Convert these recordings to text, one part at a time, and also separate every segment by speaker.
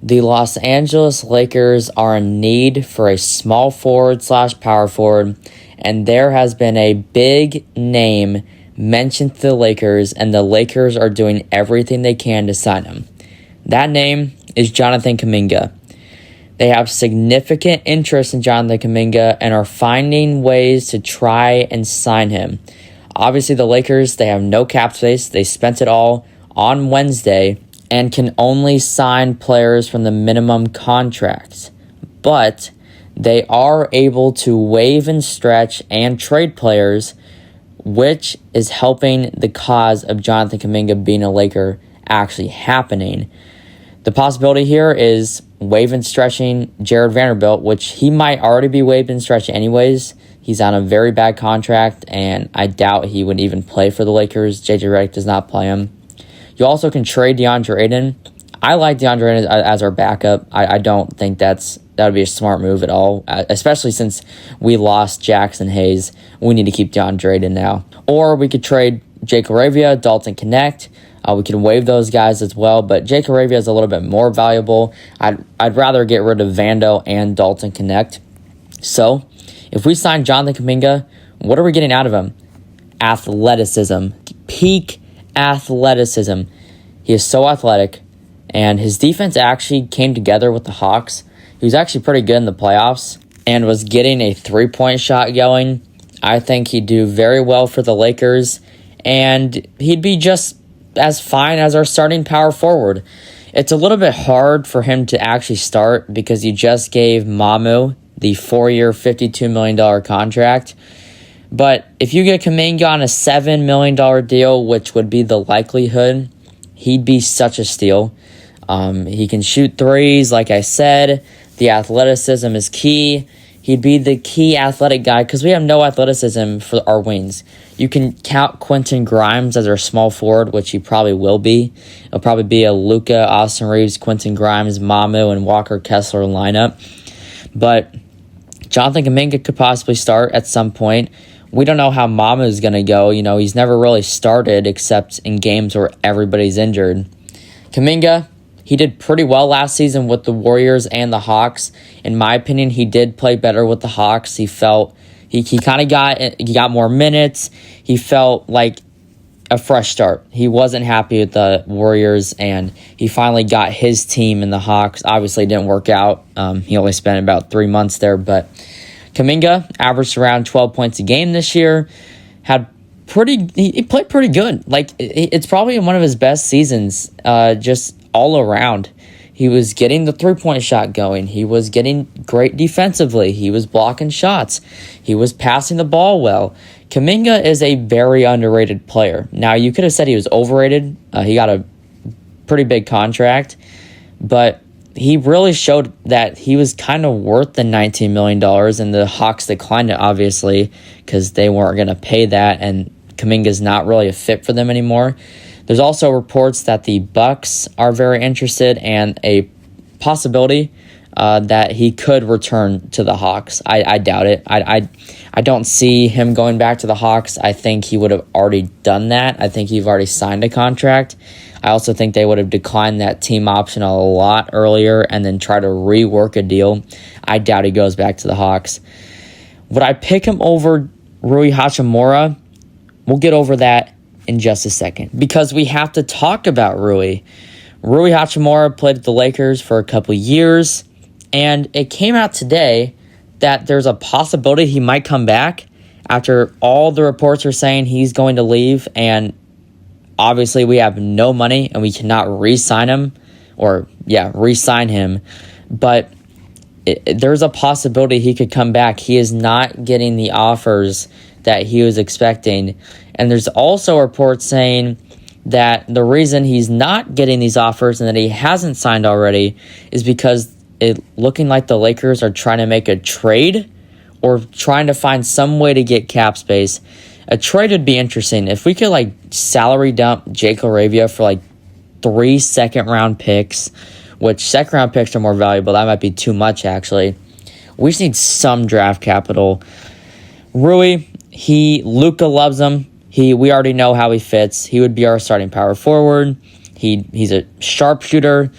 Speaker 1: The Los Angeles Lakers are in need for a small forward / power forward, and there has been a big name mentioned to the Lakers, and the Lakers are doing everything they can to sign him. That name is Jonathan Kuminga. They have significant interest in Jonathan Kuminga and are finding ways to try and sign him. Obviously, the Lakers, they have no cap space. They spent it all on Wednesday and can only sign players from the minimum contracts. But they are able to waive and stretch and trade players, which is helping the cause of Jonathan Kuminga being a Laker actually happening. The possibility here is waive and stretching Jared Vanderbilt, which he might already be waived and stretched anyways. He's on a very bad contract, and I doubt he would even play for the Lakers. JJ Redick does not play him. You also can trade DeAndre Ayton. I like DeAndre Ayton as our backup. I don't think that would be a smart move at all, especially since we lost Jackson Hayes. We need to keep DeAndre Ayton now. Or we could trade Jake LaRavia, Dalton Connect. We can waive those guys as well, but Jake LaRavia is a little bit more valuable. I'd rather get rid of Vando and Dalton Connect. So, if we sign Jonathan Kuminga, what are we getting out of him? Athleticism. Peak athleticism. He is so athletic, and his defense actually came together with the Hawks. He was actually pretty good in the playoffs and was getting a three-point shot going. I think he'd do very well for the Lakers, and he'd be just as fine as our starting power forward. It's a little bit hard for him to actually start because you just gave Mamu the 4-year, $52 million contract. But if you get Kuminga on a $7 million deal, which would be the likelihood, he'd be such a steal. He can shoot threes, like I said. The athleticism is key. He'd be the key athletic guy because we have no athleticism for our wings. You can count Quentin Grimes as our small forward, which he probably will be. It'll probably be a Luka, Austin Reeves, Quentin Grimes, Mamu, and Walker Kessler lineup. But Jonathan Kuminga could possibly start at some point. We don't know how Mamu is going to go. You know, he's never really started except in games where everybody's injured. Kuminga, he did pretty well last season with the Warriors and the Hawks. In my opinion, he did play better with the Hawks. He felt he kind of got more minutes. He felt like a fresh start. He wasn't happy with the Warriors, and he finally got his team in the Hawks. Obviously, it didn't work out. He only spent about 3 months there, but Kuminga averaged around 12 points a game this year. He played pretty good. Like, it's probably one of his best seasons, just all around. He was getting the three-point shot going. He was getting great defensively. He was blocking shots. He was passing the ball well. Kuminga is a very underrated player. Now, you could have said he was overrated. He got a pretty big contract, but he really showed that he was kind of worth the $19 million, and the Hawks declined it, obviously, because they weren't going to pay that, and Kuminga's not really a fit for them anymore. There's also reports that the Bucks are very interested, and a possibility that he could return to the Hawks. I doubt it. I don't see him going back to the Hawks. I think he would have already done that. I think he've already signed a contract. I also think they would have declined that team option a lot earlier and then try to rework a deal. I doubt he goes back to the Hawks. Would I pick him over Rui Hachimura? We'll get over that in just a second, because we have to talk about Rui. Rui Hachimura played at the Lakers for a couple years, and it came out today that there's a possibility he might come back after all the reports are saying he's going to leave, and obviously we have no money and we cannot re-sign him, but there's a possibility he could come back. He is not getting the offers that he was expecting. And there's also reports saying that the reason he's not getting these offers and that he hasn't signed already is because it looking like the Lakers are trying to make a trade or trying to find some way to get cap space. A trade would be interesting. If we could salary dump Jake LaRavia for 3 second-round picks, which second-round picks are more valuable. That might be too much, actually. We just need some draft capital. Rui, Luka loves him. We already know how he fits. He would be our starting power forward. He's a sharpshooter,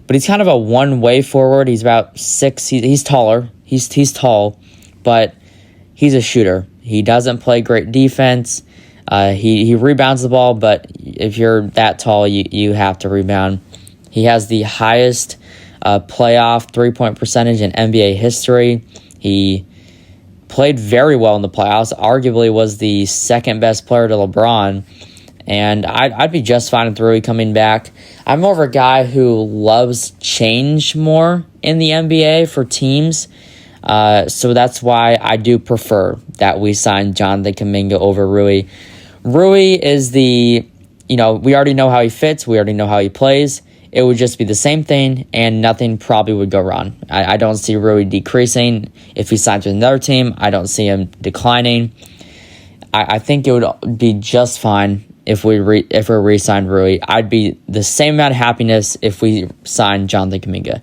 Speaker 1: but but he's kind of a one-way forward. He's about 6. He's taller. He's tall, but he's a shooter. He doesn't play great defense. He rebounds the ball, but if you're that tall, you have to rebound. He has the highest playoff three-point percentage in NBA history. He played very well in the playoffs, arguably was the second best player to LeBron, and I'd be just fine with Rui coming back. I'm more of a guy who loves change more in the NBA for teams, so that's why I do prefer that we sign Jonathan Kuminga over Rui. Rui is we already know how he fits, we already know how he plays. It would just be the same thing, and nothing probably would go wrong. I don't see Rui decreasing. If he signs with another team, I don't see him declining. I think it would be just fine if we re-signed Rui. I'd be the same amount of happiness if we signed Jonathan Kuminga.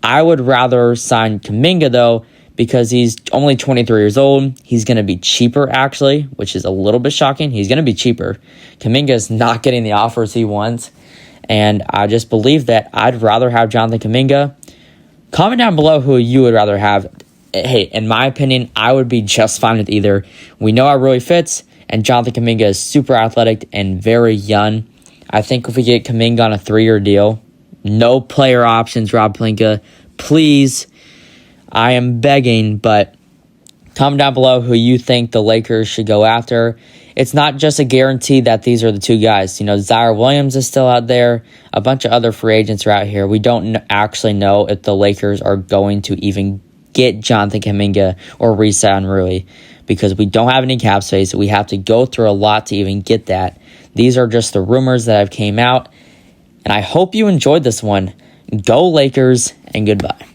Speaker 1: I would rather sign Kuminga, though, because he's only 23 years old. He's going to be cheaper, actually, which is a little bit shocking. He's going to be cheaper. Kuminga is not getting the offers he wants. And I just believe that I'd rather have Jonathan Kuminga. Comment down below who you would rather have. Hey, in my opinion, I would be just fine with either. We know how Rui fits, and Jonathan Kuminga is super athletic and very young. I think if we get Kuminga on a 3-year deal, no player options, Rob Pelinka, please, I am begging, but comment down below who you think the Lakers should go after. It's not just a guarantee that these are the two guys. Zaire Williams is still out there. A bunch of other free agents are out here. We don't actually know if the Lakers are going to even get Jonathan Kuminga or re-sign Rui because we don't have any cap space. We have to go through a lot to even get that. These are just the rumors that have came out. And I hope you enjoyed this one. Go Lakers, and goodbye.